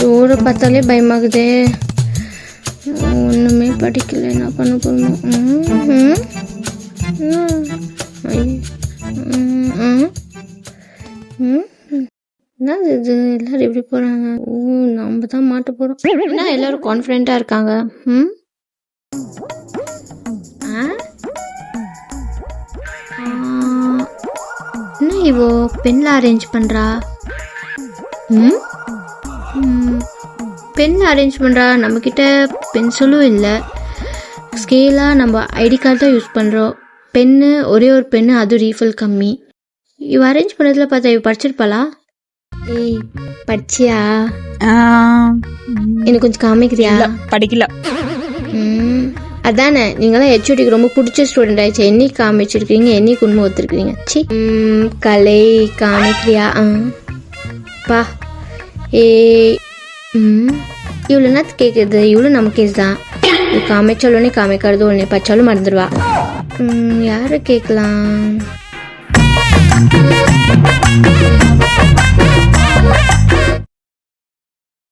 தூர பார்த்தாலே பயமாகுதே. ஒன்றுமே படிக்கல, என்ன பண்ண போகணும்? என்ன இது எல்லாரும் எப்படி போகிறாங்க? நம்ம தான் மாட்ட போகிறோம். என்ன எல்லாரும் கான்ஃபிடென்ட்டாக இருக்காங்க? என்ன இவோ பென்னில் அரேஞ்ச் பண்ணுறா? பென் அரேஞ்ச் பண்ணுறா. நம்மக்கிட்ட பென்சிலும் இல்லை, ஸ்கேலாக நம்ம ஐடி கார்டு தான் யூஸ் பண்ணுறோம். பென்னு ஒரே ஒரு பென்னு, அதுவும் ரீஃபில் கம்மி. இவ அரேஞ்ச் பண்ணதில் பார்த்தா இவ படிச்சிருப்பாளா? ஏய் படிச்சியா? எனக்கு கொஞ்சம் காமிக்கிறியா? படிக்கல. அதானே நீங்களாம் ஹெச்ஓடிக்கு ரொம்ப பிடிச்ச ஸ்டூடெண்ட் ஆயிடுச்சு. என்னைக்கு காமிச்சிருக்கீங்க, என்னைக்கு உண்மை ஒத்துருக்கீங்க. சி கலை காமிக்கிறியா? பா ஏய் இவ்வளோ என்னத்து கேட்குறது? இவ்வளோ நம்ம கேஸ் தான். இது காமிச்சாலும் காமிக்கிறது ஒன்று, பச்சாலும் மறந்துடுவா. யாரை கேட்கலாம்?